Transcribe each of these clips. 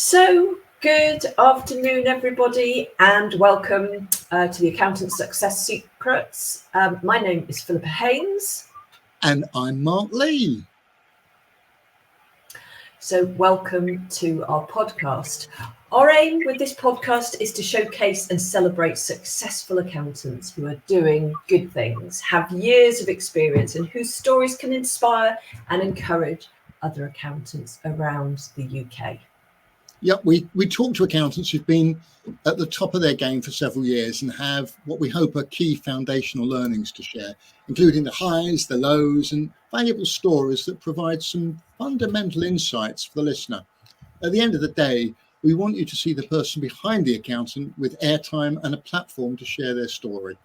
So, good afternoon, everybody, and welcome to the Accountant Success Secrets. My name is Philippa Haynes. And I'm Mark Lee. So, welcome to our podcast. Our aim with this podcast is to showcase and celebrate successful accountants who are doing good things, have years of experience, and whose stories can inspire and encourage other accountants around the UK. Yep, we talk to accountants who've been at the top of their game for several years and have what we hope are key foundational learnings to share, including the highs, the lows, and valuable stories that provide some fundamental insights for the listener. At the end of the day, we want you to see the person behind the accountant with airtime and a platform to share their story.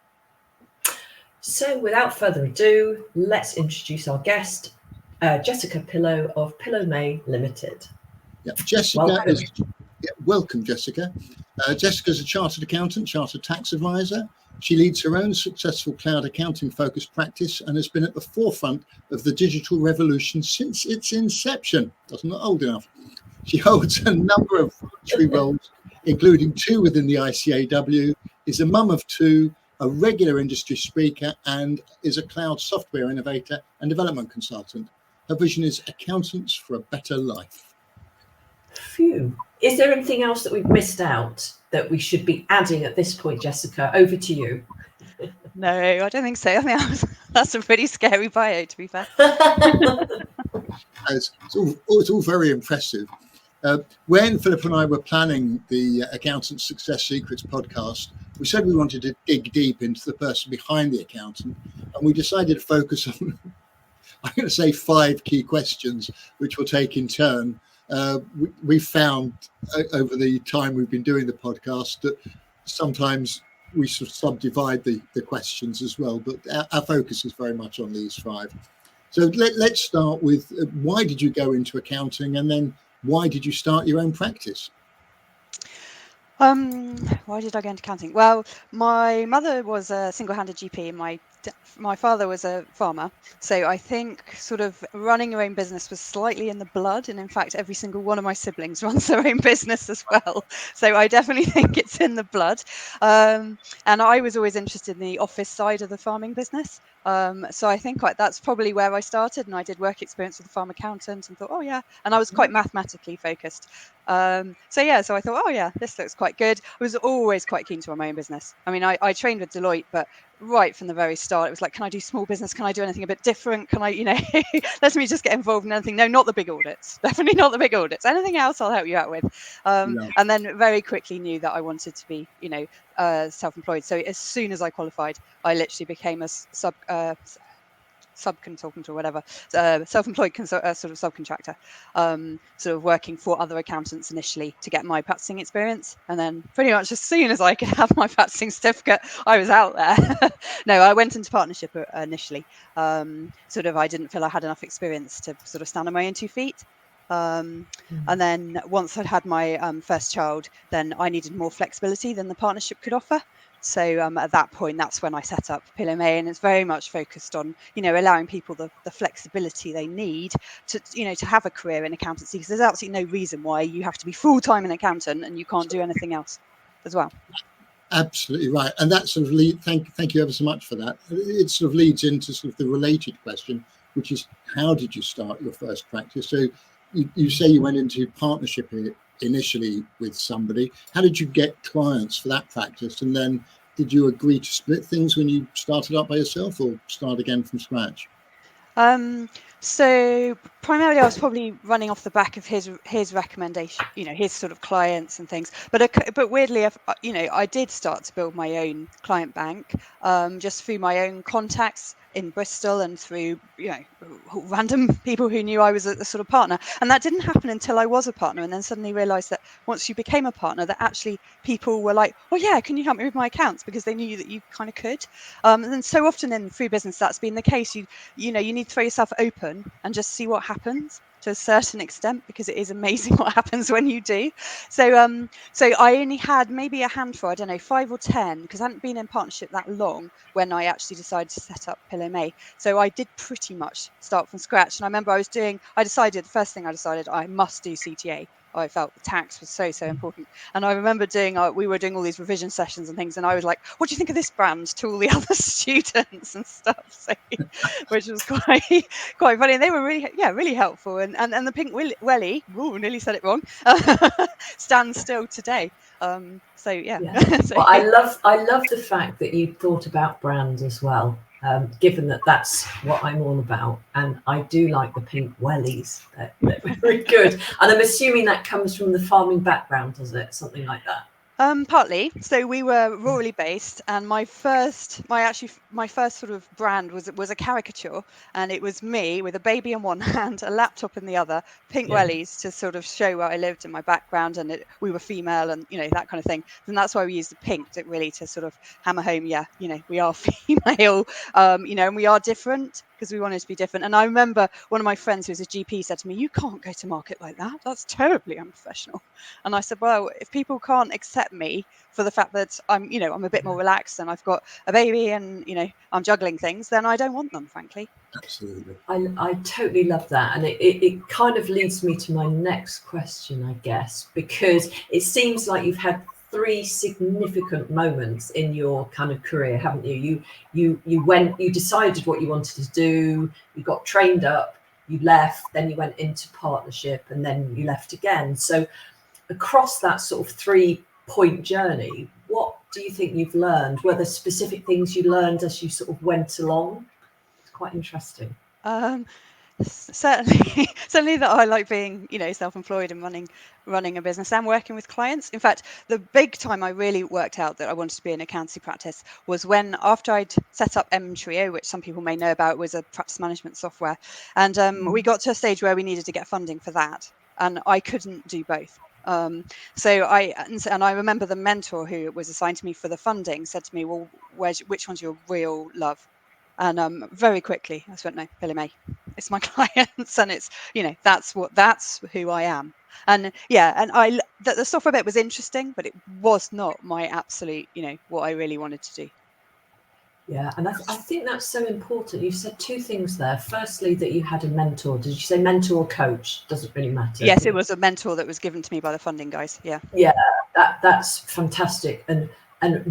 So without further ado, let's introduce our guest, Jessica Pillow of Pillow May Limited. Yeah, welcome, Jessica. Jessica's a chartered accountant, chartered tax advisor. She leads her own successful cloud accounting focused practice and has been at the forefront of the digital revolution since its inception. Doesn't look old enough. She holds a number of voluntary roles, including 2 within the ICAEW, is a mum of 2, a regular industry speaker, and is a cloud software innovator and development consultant. Her vision is accountants for a better life. Phew. Is there anything else that we've missed out that we should be adding at this point, Jessica? Over to you. No, I don't think so. I think that's a pretty scary bio, to be fair. It's all very impressive. When Philip and I were planning the Accountant Success Secrets podcast, we said we wanted to dig deep into the person behind the accountant, and we decided to focus on, I'm going to say 5 key questions, which we'll take in turn. We found over the time we've been doing the podcast that sometimes we sort of subdivide the questions as well, but our focus is very much on these 5. So let's start with why did you go into accounting, and then why did you start your own practice? Why did I go into accounting? Well, my mother was a single-handed GP and my father was a farmer. So I think sort of running your own business was slightly in the blood. And in fact, every single one of my siblings runs their own business as well. So I definitely think it's in the blood. And I was always interested in the office side of the farming business. So I think that's probably where I started, and I did work experience with a farm accountant and thought, oh yeah, and I was quite mathematically focused. So I thought, oh yeah, this looks quite good. I was always quite keen to run my own business. I mean, I trained with Deloitte, but right from the very start, it was like, can I do small business? Can I do anything a bit different? Can I, let me just get involved in anything? No, not the big audits. Definitely not the big audits. Anything else I'll help you out with. And then very quickly knew that I wanted to be, self-employed. So as soon as I qualified, I literally became a sub-consultant or whatever, self-employed sort of subcontractor, sort of working for other accountants initially to get my practicing experience. And then pretty much as soon as I could have my practicing certificate, I was out there. No, I went into partnership initially. I didn't feel I had enough experience to sort of stand on my own 2 feet. And then once I'd had my first child, then I needed more flexibility than the partnership could offer. So at that point, that's when I set up Pillow May, and it's very much focused on, allowing people the flexibility they need to have a career in accountancy, because there's absolutely no reason why you have to be full-time an accountant and you can't do anything else as well. Absolutely right. And that sort of thank you ever so much for that. It sort of leads into sort of the related question, which is, how did you start your first practice? So you say you went into partnership initially with somebody. How did you get clients for that practice? And then did you agree to split things when you started up by yourself, or start again from scratch? So primarily I was probably running off the back of his recommendation, his sort of clients and things. But weirdly, I did start to build my own client bank, just through my own contacts in Bristol and through, random people who knew I was a sort of partner. And that didn't happen until I was a partner, and then suddenly realized that once you became a partner, that actually people were like, oh yeah, can you help me with my accounts? Because they knew that you kind of could. And then so often in free business, that's been the case. You need to throw yourself open and just see what happens to a certain extent, because it is amazing what happens when you do. So I only had maybe a handful, I don't know, 5 or 10, because I hadn't been in partnership that long when I actually decided to set up Pillow May. So I did pretty much start from scratch. And I remember the first thing I decided I must do CTA. I felt tax was so important. And I remember we were doing all these revision sessions and things, and I was like, what do you think of this brand, to all the other students and stuff, so which was quite funny. And they were really helpful. And the pink welly, nearly said it wrong, stands still today. So yeah. So, well, I love the fact that you thought about brand as well, given that that's what I'm all about, and I do like the pink wellies. They're very good, and I'm assuming that comes from the farming background, does it? Something like that. Partly. So we were rurally based, and my first sort of brand was a caricature, and it was me with a baby in one hand, a laptop in the other, pink wellies to sort of show where I lived and my background, and we were female, and that kind of thing. And that's why we used the pink to sort of hammer home, we are female, and we are different, because we wanted to be different. And I remember one of my friends who's a GP said to me, "You can't go to market like that. That's terribly unprofessional." And I said, well, if people can't accept me for the fact that I'm a bit more relaxed and I've got a baby and, I'm juggling things, then I don't want them, frankly. Absolutely. I totally love that. And it kind of leads me to my next question, I guess, because it seems like you've had 3 significant moments in your kind of career, haven't you? You decided what you wanted to do, you got trained up, you left, then you went into partnership, and then you left again. So across that sort of 3-point journey, what do you think you've learned? Were there specific things you learned as you sort of went along? It's quite interesting. Certainly that I like being, self-employed and running a business and working with clients. In fact, the big time I really worked out that I wanted to be in accountancy practice was when, after I'd set up Trio, which some people may know about, was a practice management software, and we got to a stage where we needed to get funding for that, and I couldn't do both. So I remember the mentor who was assigned to me for the funding said to me, well, which one's your real love? And very quickly I just went, no, Billy May, it's my clients, and it's that's who I am. And the software bit was interesting, but it was not my absolute what I really wanted to do. Yeah, and I think that's so important. You said 2 things there. Firstly, that you had a mentor. Did you say mentor or coach? Doesn't really matter. Yes, it was a mentor that was given to me by the funding guys. Yeah. Yeah, that's fantastic and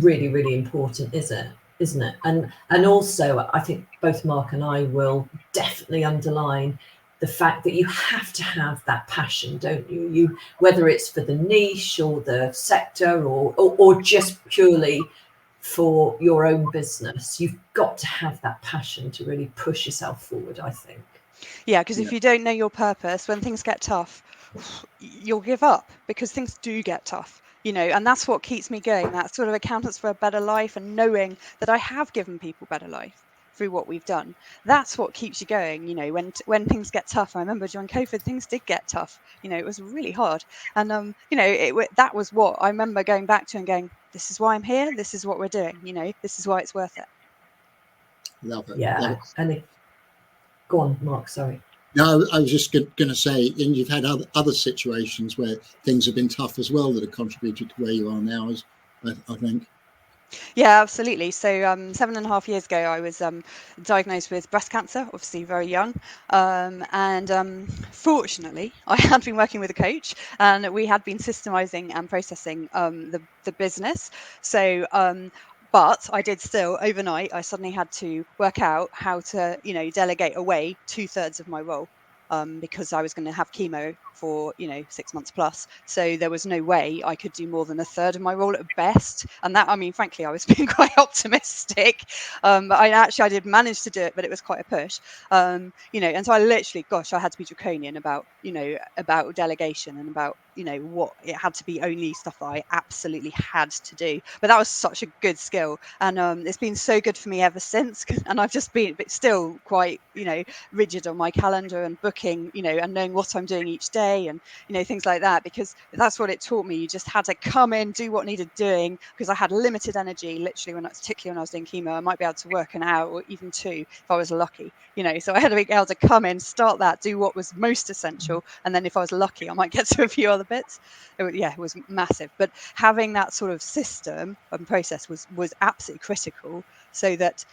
really, really important, isn't it? And also, I think both Mark and I will definitely underline the fact that you have to have that passion, don't you? You, whether it's for the niche or the sector or just purely for your own business, you've got to have that passion to really push yourself forward, I think. Yeah, because if you don't know your purpose, when things get tough, you'll give up, because things do get tough, and that's what keeps me going. That sort of accountants for a better life, and knowing that I have given people better life through what we've done. That's what keeps you going, when things get tough. I remember during COVID, things did get tough. It was really hard. And, that was what I remember going back to and going, this is why I'm here. This is what we're doing. This is why it's worth it. Love it. Yeah. Love it. And go on, Mark, sorry. No, I was just going to say, and you've had other situations where things have been tough as well that have contributed to where you are now, I think. Yeah, absolutely. So 7.5 years ago, I was diagnosed with breast cancer, obviously very young. And fortunately, I had been working with a coach, and we had been systemizing and processing the business. So but I did still, overnight, I suddenly had to work out how to, delegate away 2/3 of my role. Because I was going to have chemo for 6 months plus, so there was no way I could do more than 1/3 of my role at best. And that, I mean, frankly, I was being quite optimistic. But I did manage to do it, but it was quite a push. And so I literally, I had to be draconian about about delegation and about what it had to be, only stuff that I absolutely had to do. But that was such a good skill, and it's been so good for me ever since. And I've just been still quite rigid on my calendar and booking, and knowing what I'm doing each day, and things like that, because that's what it taught me. You just had to come in, do what needed doing, because I had limited energy. Literally, particularly when I was doing chemo, I might be able to work an hour or even 2 if I was lucky. So I had to be able to come in, start that, do what was most essential, and then if I was lucky, I might get to a few other bits. It was massive. But having that sort of system and process was absolutely critical, so that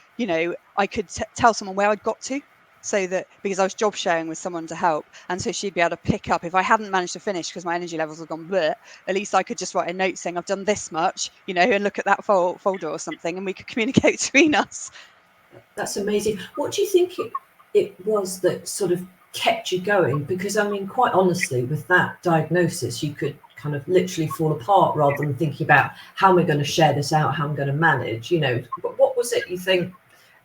I could tell someone where I'd got to. so that because I was job sharing with someone to help, and so she'd be able to pick up if I hadn't managed to finish because my energy levels had gone bleh, at least I could just write a note saying I've done this much, and look at that folder or something, and we could communicate between us. That's amazing. What do you think it was that sort of kept you going? Because I mean, quite honestly, with that diagnosis, you could kind of literally fall apart rather than thinking about how am I going to share this out, how I'm going to manage, But what was it you think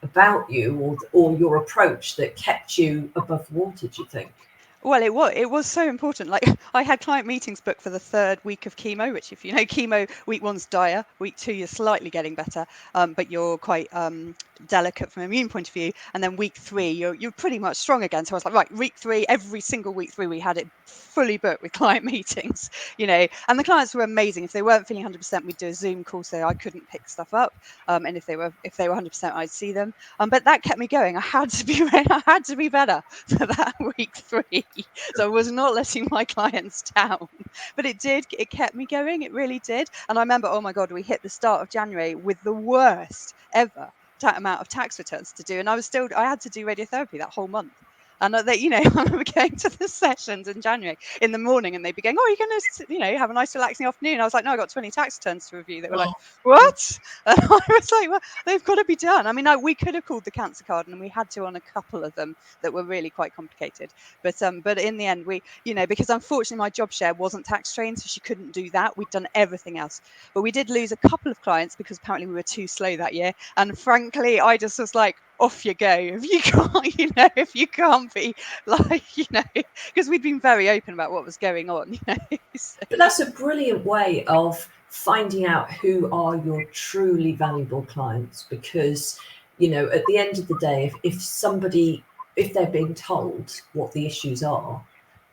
about you or your approach that kept you above water, do you think? Well, it was so important. Like I had client meetings booked for the 3rd week of chemo, which if you know chemo, week 1's dire, week 2 you're slightly getting better, but you're quite delicate from an immune point of view, and then week 3 you're pretty much strong again. So I was like, right, week 3, every single week 3 we had it fully booked with client meetings, and the clients were amazing. If they weren't feeling 100%, we'd do a Zoom call so I couldn't pick stuff up, and if they were 100%, I'd see them. But that kept me going. I had to be better for that week 3. So I was not letting my clients down, but it kept me going. It really did. And I remember, oh my God, we hit the start of January with the worst ever amount of tax returns to do. And I had to do radiotherapy that whole month. And I remember going to the sessions in January in the morning, and they'd be going, "Oh, you're going to, have a nice relaxing afternoon." I was like, "No, I got 20 tax returns to review." They were like, "What?" And I was like, "Well, they've got to be done." I mean, we could have called the cancer card, and we had to on a couple of them that were really quite complicated. But in the end, we, because unfortunately my job share wasn't tax trained, so she couldn't do that. We'd done everything else, but we did lose a couple of clients because apparently we were too slow that year. And frankly, I just was like, off you go if you can't, if you can't be like, because we'd been very open about what was going on, So. But that's a brilliant way of finding out who are your truly valuable clients, because at the end of the day, if they're being told what the issues are,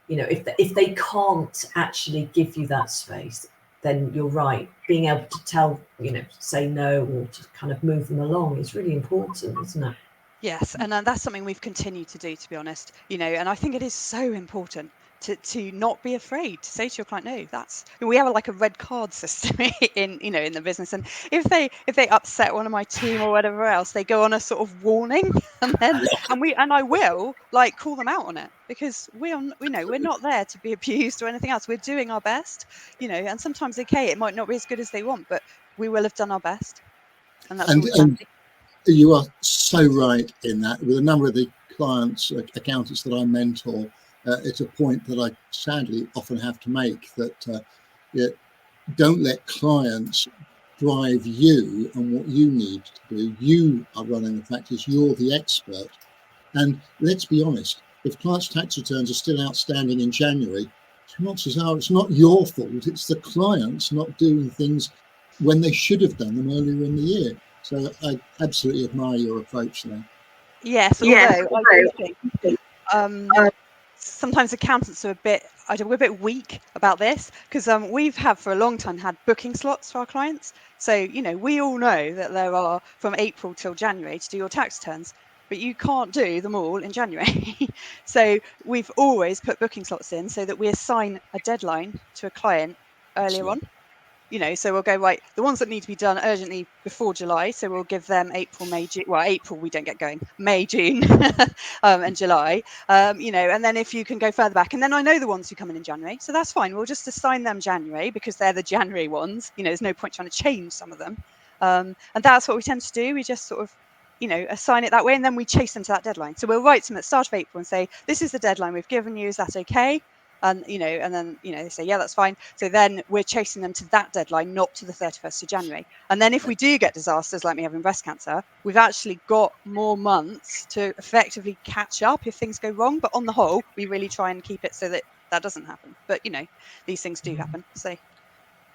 if they can't actually give you that space, then you're right, being able to tell, say no or to kind of move them along is really important, isn't it? Yes, and that's something we've continued to do, to be honest. And I think it is so important to not be afraid to say to your client, no. We have a red card system in in the business, and if they upset one of my team or whatever else, they go on a sort of warning, and I will call them out on it, because we're not there to be abused or anything else. We're doing our best, and sometimes it might not be as good as they want, but we will have done our best, and that's all we can do. You are so right in that. With a number of the clients, accountants that I mentor, it's a point that I sadly often have to make, that don't let clients drive you and what you need to do. You are running the practice, you're the expert. And let's be honest, if clients' tax returns are still outstanding in January, chances are it's not your fault, it's the clients not doing things when they should have done them earlier in the year. So I absolutely admire your approach there. Yes, although I do think sometimes accountants are we're a bit weak about this, because we've for a long time had booking slots for our clients. So we all know that there are from April till January to do your tax returns, but you can't do them all in January. So we've always put booking slots in so that we assign a deadline to a client earlier on. So we'll go, right, the ones that need to be done urgently before July. So we'll give them April, May, June. Well, April we don't get going. May, June, and July. And then if you can go further back, and then I know the ones who come in January, so that's fine. We'll just assign them January because they're the January ones. There's no point trying to change some of them. And that's what we tend to do. We just sort of assign it that way, and then we chase them to that deadline. So we'll write to them at the start of April and say, this is the deadline we've given you. Is that okay? And and then they say, yeah, that's fine. So then we're chasing them to that deadline, not to the 31st of January. And then if we do get disasters like me having breast cancer, we've actually got more months to effectively catch up if things go wrong. But on the whole, we really try and keep it so that doesn't happen. But these things do happen. So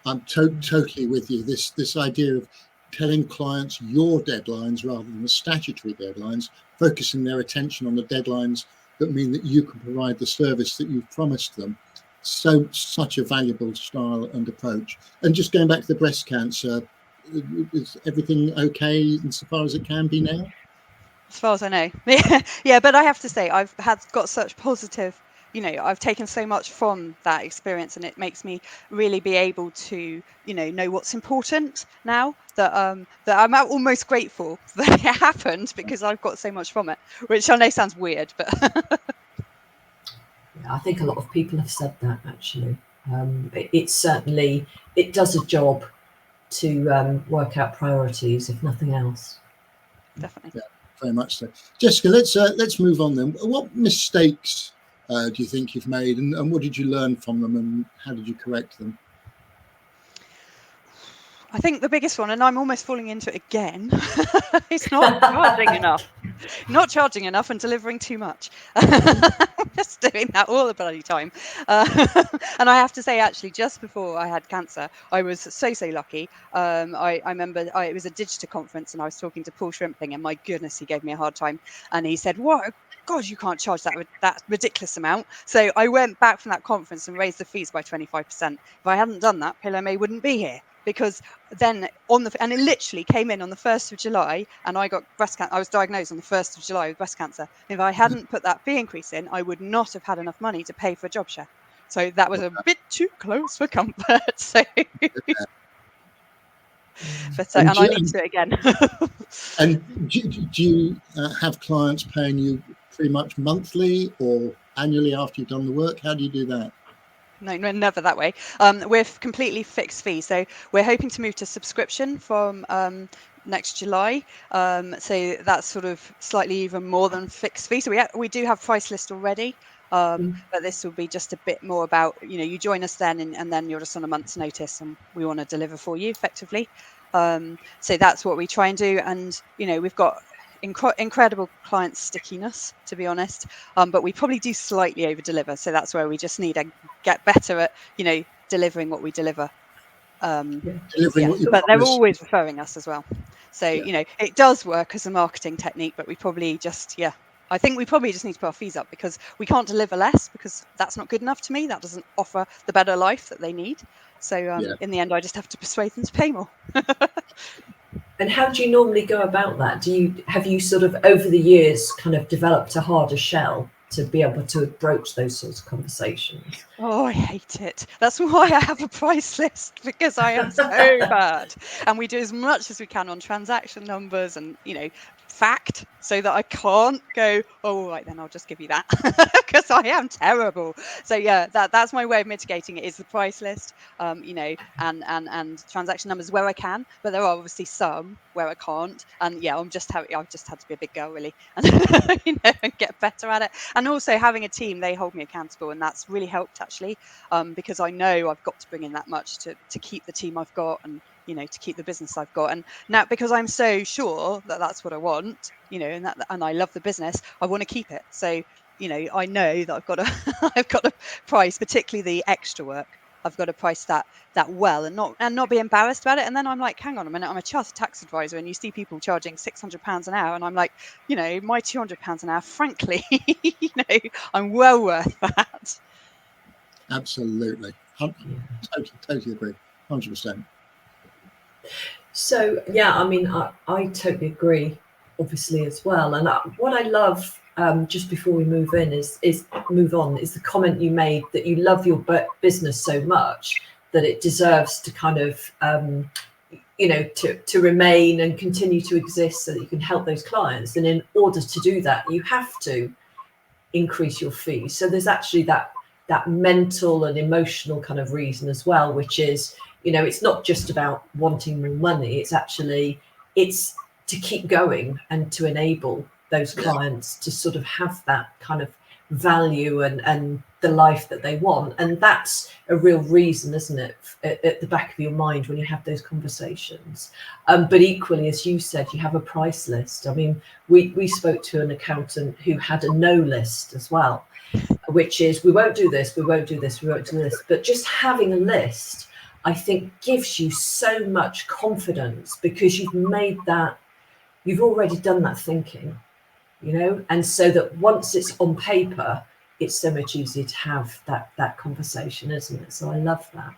I'm totally with you. This idea of telling clients your deadlines rather than the statutory deadlines, focusing their attention on the deadlines that mean that you can provide the service that you've promised them. Such a valuable style and approach. And just going back to the breast cancer, is everything okay insofar as it can be now? As far as I know. Yeah, but I have to say, I've got such positive I've taken so much from that experience, and it makes me really be able to, know what's important now, that I'm almost grateful that it happened, because I've got so much from it, which I know sounds weird, but Yeah, I think a lot of people have said that actually. It certainly, it does a job to work out priorities, if nothing else. definitely. Yeah, very much so. Jessica, let's move on then. What mistakes do you think you've made, and what did you learn from them, and how did you correct them? I think the biggest one, and I'm almost falling into it again, is not charging enough. Not charging enough and delivering too much. Just doing that all the bloody time. And I have to say, actually, just before I had cancer, I was so lucky. I remember it was a digital conference, and I was talking to Paul Shrimpling, and my goodness, he gave me a hard time. And he said, "What? God, you can't charge that ridiculous amount." So I went back from that conference and raised the fees by 25%. If I hadn't done that, Pillow May wouldn't be here, because then and it literally came in on the 1st of July, and I got breast cancer. I was diagnosed on the 1st of July with breast cancer. If I hadn't put that fee increase in, I would not have had enough money to pay for a job share. So that was a bit too close for comfort. So, and I need to do it again. And do you have clients paying you pretty much monthly or annually after you've done the work? How do you do that? No, never that way. We're completely fixed fee. So we're hoping to move to subscription from next July. So that's sort of slightly even more than fixed fee. So we do have price list already. But this will be just a bit more about, you join us then, and then you're just on a month's notice, and we want to deliver for you effectively. So that's what we try and do. And, we've got incredible client stickiness, to be honest, but we probably do slightly over deliver. So that's where we just need to get better at, delivering what we deliver. Delivering what you but they're promise. always referring us as well. So, it does work as a marketing technique, but we probably just, I think we probably just need to put our fees up, because we can't deliver less, because that's not good enough to me. That doesn't offer the better life that they need. So in the end, I just have to persuade them to pay more. And how do you normally go about that? Have you sort of over the years kind of developed a harder shell to be able to broach those sorts of conversations? Oh, I hate it. That's why I have a price list, because I am so bad. And we do as much as we can on transaction numbers and, fact, so that I can't go, "Oh, right, then I'll just give you that," because I am terrible. So that's my way of mitigating it, is the price list, and transaction numbers where I can. But there are obviously some where I can't. And I've just had to be a big girl, really, and and get better at it. And also having a team, they hold me accountable, and that's really helped actually, because I know I've got to bring in that much to keep the team I've got, and to keep the business I've got. And now, because I'm so sure that that's what I want, and I love the business, I want to keep it. So I know that I've got to I've got to price, particularly the extra work. I've got to price that well, and not be embarrassed about it. And then I'm like, hang on a minute, I'm a chartered tax advisor, and you see people charging £600 an hour, and I'm like, my £200 an hour, frankly, I'm well worth that. Absolutely. Totally agree. 100%. So I mean, I totally agree, obviously, as well. And what I love, just before we move on, is the comment you made that you love your business so much that it deserves to kind of to remain and continue to exist, so that you can help those clients. And in order to do that, you have to increase your fees. So there's actually that mental and emotional kind of reason as well, which is, it's not just about wanting more money. It's to keep going and to enable those clients to sort of have that kind of value and the life that they want. And that's a real reason, isn't it, at the back of your mind when you have those conversations. But equally, as you said, you have a price list. I mean, we spoke to an accountant who had a no list as well, which is, we won't do this, we won't do this, we won't do this. But just having a list, I think, gives you so much confidence, because you've already done that thinking, and so that once it's on paper, it's so much easier to have that conversation, isn't it? So I love that.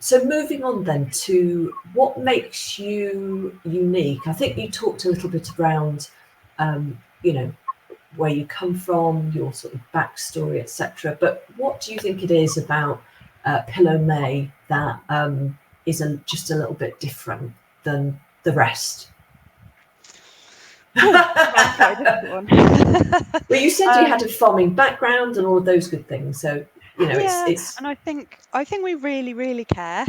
So moving on then to what makes you unique. I think you talked a little bit around, where you come from, your sort of backstory, etc. But what do you think it is about Pillow May that is just a little bit different than the rest? That's quite a difficult one. Well, you said you had a farming background and all of those good things, so you know it's. And I think we really care,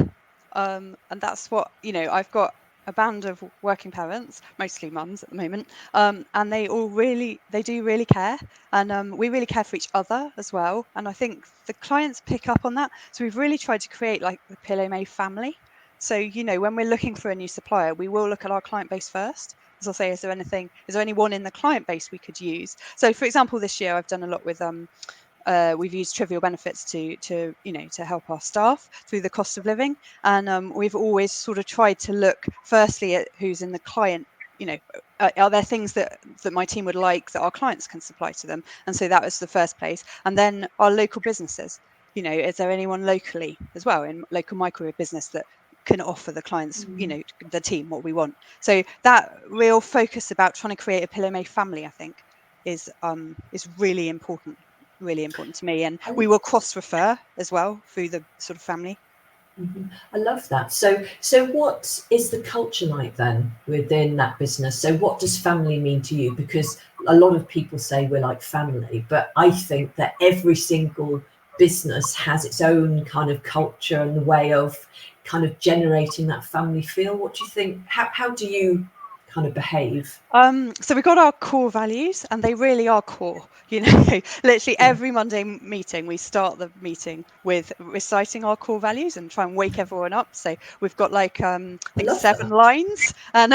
and that's what, you know, I've got a band of working parents, mostly mums at the moment, and they do really care, and we really care for each other as well, and I think the clients pick up on that. So we've really tried to create like the Pillow May family. So, you know, when we're looking for a new supplier, we will look at our client base first. As I'll say, is there anyone in the client base we could use? So, for example, this year I've done a lot with we've used trivial benefits to you know, to help our staff through the cost of living, and we've always sort of tried to look firstly at who's in the client. You know, are there things that my team would like that our clients can supply to them? And so that was the first place. And then our local businesses. You know, is there anyone locally as well in local microwave business that can offer the clients, you know, the team what we want? So that real focus about trying to create a Pillow May family, I think, is really important to me, and we will cross refer as well through the sort of family. I love that. So what is the culture like then within that business? So what does family mean to you? Because a lot of people say we're like family, but I think that every single business has its own kind of culture and the way of kind of generating that family feel. What do you think? How do you kind of behave? So we've got our core values, and they really are core. You know, literally every Monday meeting, we start the meeting with reciting our core values and try and wake everyone up. So we've got like I think 7 lines, and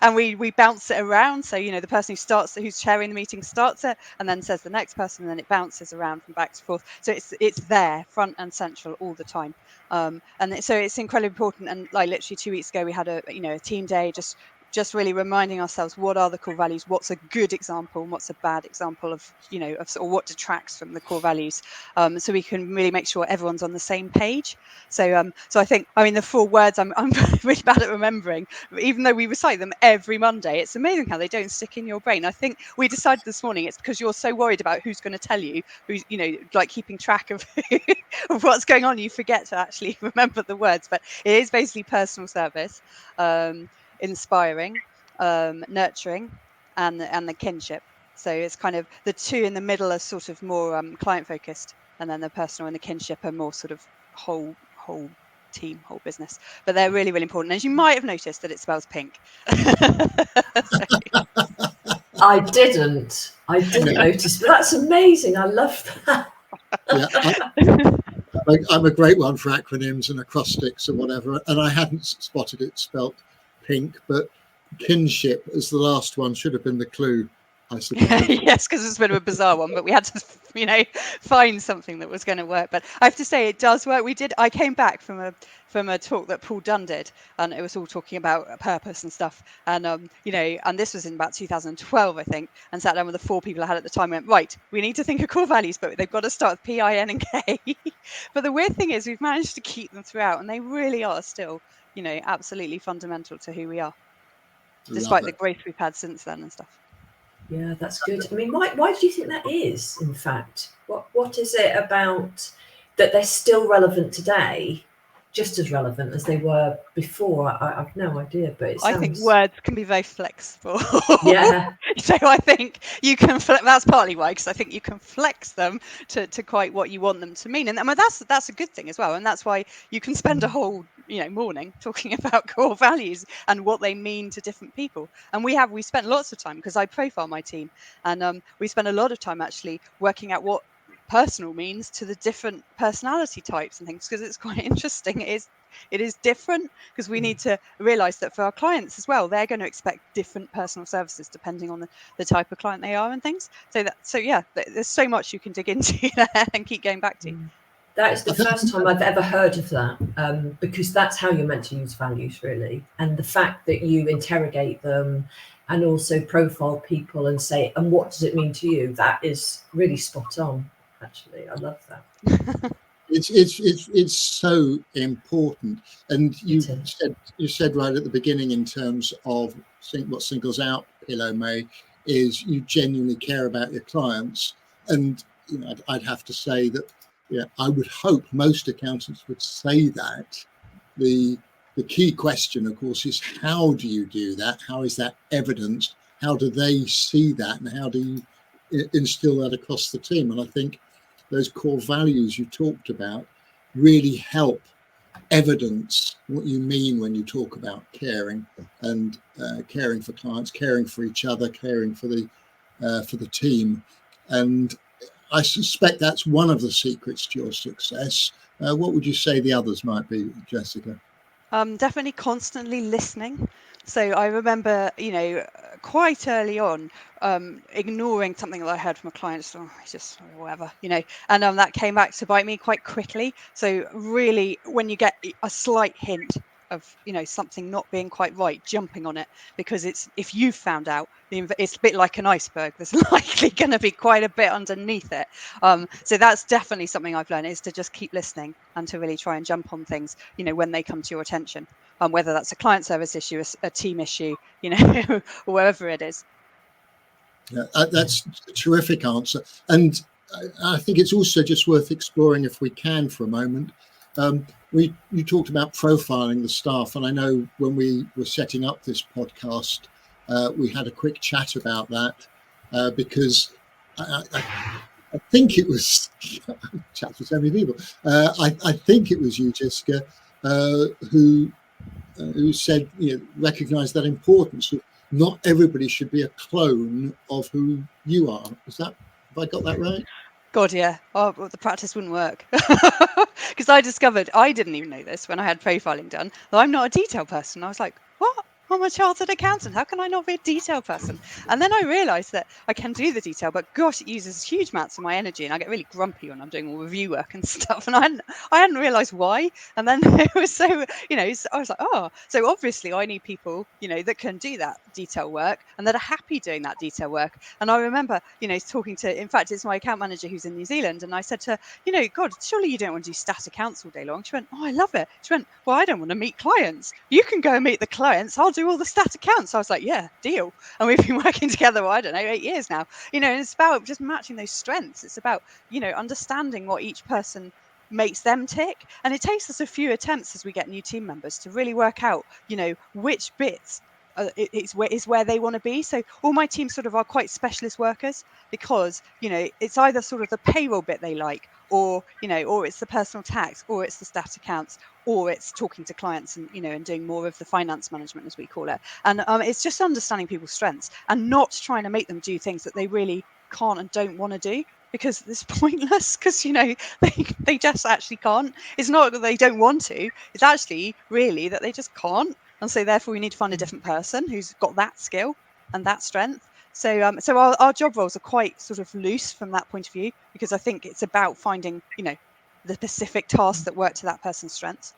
and we bounce it around. So, you know, the person who's chairing the meeting starts it, and then says the next person, and then it bounces around from back to forth. So it's there, front and central all the time. And so it's incredibly important. And like literally 2 weeks ago, we had a team day, just really reminding ourselves what are the core values, what's a good example and what's a bad example of, you know, or what detracts from the core values, so we can really make sure everyone's on the same page. So I think, I mean, the 4 words I'm really bad at remembering, even though we recite them every Monday. It's amazing how they don't stick in your brain. I think we decided this morning it's because you're so worried about who's going to tell you, who's, you know, like keeping track of of what's going on, you forget to actually remember the words. But it is basically personal service, inspiring, nurturing, and the kinship. So it's kind of the 2 in the middle are sort of more client focused, and then the personal and the kinship are more sort of whole team, whole business. But they're really, really important. As you might have noticed that it spells pink. I didn't notice, but that's amazing. I love that. I'm a great one for acronyms and acrostics or whatever, and I hadn't spotted it spelt pink, but kinship as the last one should have been the clue, I suppose. Yes, because it's a bit of a bizarre one, but we had to, you know, find something that was going to work. But I have to say, it does work. I came back from a talk that Paul Dunn did, and it was all talking about purpose and stuff. And you know, and this was in about 2012, I think, and sat down with the 4 people I had at the time. And went, right, we need to think of core values, but they've got to start with P, I, N, and K. But the weird thing is, we've managed to keep them throughout, and they really are still, you know, absolutely fundamental to who we are, despite the growth we've had since then and stuff. Yeah, that's good. I mean, why do you think that is, in fact? What is it about that they're still relevant today, just as relevant as they were before? I've no idea, but I think words can be very flexible. Yeah. So I think you can that's partly why, because I think you can flex them to quite what you want them to mean. And I mean, that's a good thing as well. And that's why you can spend a whole, you know, morning talking about core values and what they mean to different people. And we spent lots of time, because I profile my team, and we spend a lot of time actually working out what personal means to the different personality types and things, because it's quite interesting. It is different, because we need to realize that for our clients as well, they're going to expect different personal services depending on the type of client they are and things. So yeah, there's so much you can dig into there and keep going back to. That is the first time I've ever heard of that, because that's how you're meant to use values, really. And the fact that you interrogate them and also profile people and say, and what does it mean to you? That is really spot on, actually. I love that. It's so important. And you said right at the beginning, in terms of what singles out Pillow May, is you genuinely care about your clients. And I'd have to say that I would hope most accountants would say that. The key question, of course, is how do you do that? How is that evidenced? How do they see that? And how do you instill that across the team? And I think those core values you talked about really help evidence what you mean when you talk about caring, and caring for clients, caring for each other, caring for the team. And I suspect that's one of the secrets to your success. What would you say the others might be, Jessica? Definitely constantly listening. So I remember, quite early on, ignoring something that I heard from a client, just, just whatever, and that came back to bite me quite quickly. So really, when you get a slight hint of, something not being quite right, jumping on it, because if you've found out, it's a bit like an iceberg. There's likely going to be quite a bit underneath it. So that's definitely something I've learned, is to just keep listening and to really try and jump on things, when they come to your attention, whether that's a client service issue, a team issue, or wherever it is. Yeah, that's a terrific answer. And I think it's also just worth exploring, if we can, for a moment. You talked about profiling the staff, and I know when we were setting up this podcast, we had a quick chat about that, because I think it was chat with so many people. I think it was you, Jessica, who said, recognise that importance. Not everybody should be a clone of who you are. Have I got that right? God, yeah. Oh, well, the practice wouldn't work. Because I discovered, I didn't even know this when I had profiling done, that I'm not a detail person. I was like, what? I'm a chartered accountant. How can I not be a detail person? And then I realised that I can do the detail, but gosh, it uses huge amounts of my energy, and I get really grumpy when I'm doing all review work and stuff. And I hadn't realised why. And then it was so, I was like, oh, so obviously I need people, that can do that detail work and that are happy doing that detail work. And I remember, talking to, in fact, it's my account manager who's in New Zealand, and I said to her, God, surely you don't want to do stat accounts all day long. She went, oh, I love it. She went, well, I don't want to meet clients. You can go and meet the clients. I'll do all the stat accounts. I was like, yeah, deal. And we've been working together, I don't know, 8 years now. And it's about just matching those strengths. It's about, understanding what each person makes them tick. And it takes us a few attempts as we get new team members to really work out, which bits is where they want to be. So all my teams sort of are quite specialist workers, because it's either sort of the payroll bit they like, or or it's the personal tax, or it's the stat accounts, or it's talking to clients and and doing more of the finance management, as we call it. And it's just understanding people's strengths and not trying to make them do things that they really can't and don't want to do, because it's pointless, because they just actually can't. It's not that they don't want to, it's actually really that they just can't. And so therefore we need to find a different person who's got that skill and that strength. So so our job roles are quite sort of loose from that point of view, because I think it's about finding, the specific tasks that work to that person's strengths.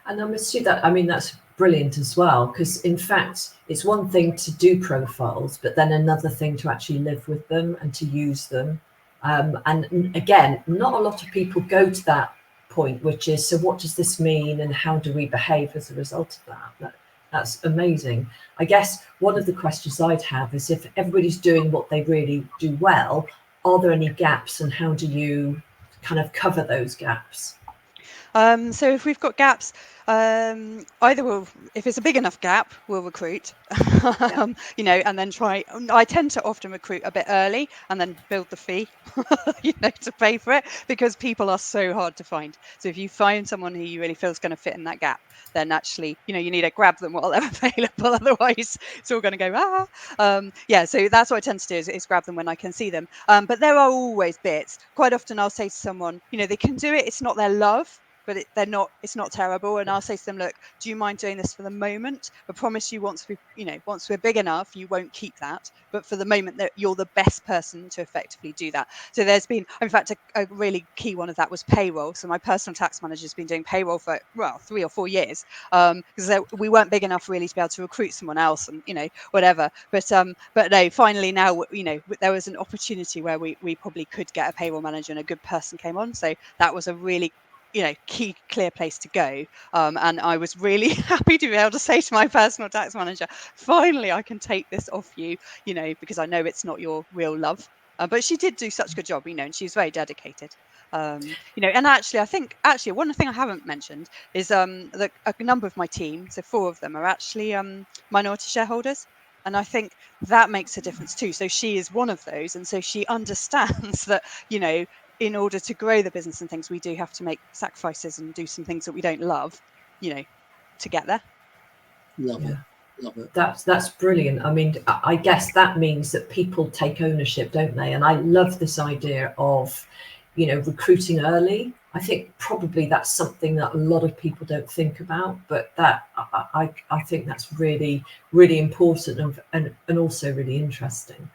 And I must say that, I mean, that's brilliant as well, because in fact, it's one thing to do profiles, but then another thing to actually live with them and to use them. And again, not a lot of people go to that point, which is, so what does this mean and how do we behave as a result of that? That's amazing. I guess one of the questions I'd have is, if everybody's doing what they really do well, are there any gaps, and how do you kind of cover those gaps? So if we've got gaps, either if it's a big enough gap, we'll recruit, and then try. I tend to often recruit a bit early and then build the fee, to pay for it, because people are so hard to find. So if you find someone who you really feel is going to fit in that gap, then actually, you need to grab them while they're available. Otherwise, it's all going to go So that's what I tend to do, is grab them when I can see them. But there are always bits. Quite often, I'll say to someone, they can do it. It's not their love, but it's not terrible. And I'll say to them, look, do you mind doing this for the moment? I promise you, once we're big enough, you won't keep that. But for the moment, that you're the best person to effectively do that. So there's been, in fact, a really key one of that was payroll. So my personal tax manager has been doing payroll for 3 or 4 years, because we weren't big enough really to be able to recruit someone else, and whatever. But no, finally now, there was an opportunity where we probably could get a payroll manager, and a good person came on. So that was a really key clear place to go. And I was really happy to be able to say to my personal tax manager, finally I can take this off you, because I know it's not your real love. But she did do such a good job, and she was very dedicated. And actually, I think one thing I haven't mentioned is that a number of my team, so 4 of them, are actually minority shareholders. And I think that makes a difference too. So she is one of those. And so she understands that, in order to grow the business and things, we do have to make sacrifices and do some things that we don't love, to get there. Love it. That's brilliant. I mean, I guess that means that people take ownership, don't they? And I love this idea of, recruiting early. I think probably that's something that a lot of people don't think about, but that I think that's really, really important and also really interesting.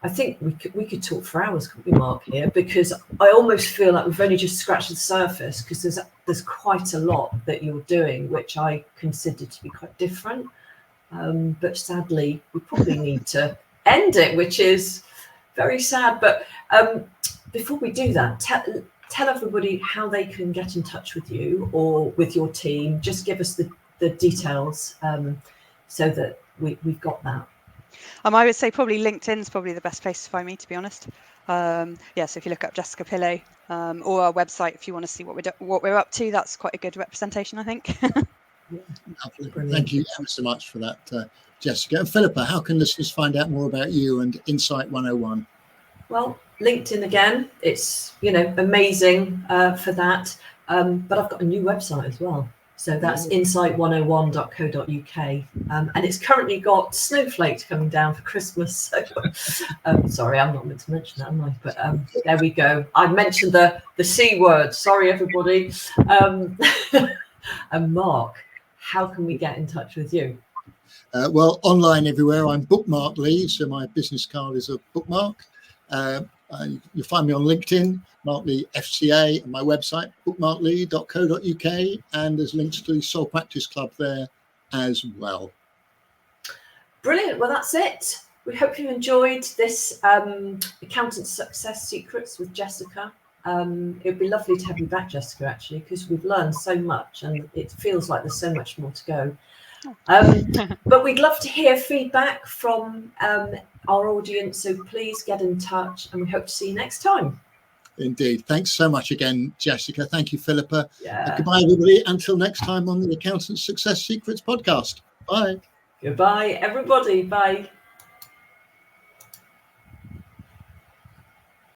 I think we could talk for hours, couldn't we, Mark, here? Because I almost feel like we've only just scratched the surface, because there's quite a lot that you're doing, which I consider to be quite different. But sadly, we probably need to end it, which is very sad. But before we do that, tell everybody how they can get in touch with you or with your team. Just give us the details so that we've got that. I would say probably LinkedIn's probably the best place to find me, to be honest. So if you look up Jessica Pillow or our website, if you want to see what we're up to, that's quite a good representation, I think. Thank you ever so much for that, Jessica. And Philippa, how can listeners find out more about you and Insight 101? Well, LinkedIn again, it's amazing for that. But I've got a new website as well. So that's insight101.co.uk. And it's currently got snowflakes coming down for Christmas. So, sorry, I'm not meant to mention that, am I? But there we go. I mentioned the C word. Sorry, everybody. And Mark, how can we get in touch with you? Well, online everywhere. I'm Bookmark Lee, so my business card is a bookmark. You'll find me on LinkedIn, Mark Lee FCA, and my website, bookmarklee.co.uk, and there's links to the Soul Practice Club there as well. Brilliant. Well, that's it. We hope you enjoyed this Accountant Success Secrets with Jessica. It would be lovely to have you back, Jessica, actually, because we've learned so much and it feels like there's so much more to go. But we'd love to hear feedback from our audience, so please get in touch and we hope to see you next time. Indeed. Thanks so much again, Jessica. Thank you, Philippa. Yeah. Goodbye, everybody. Until next time on the Accountant Success Secrets podcast. Bye. Goodbye, everybody. Bye.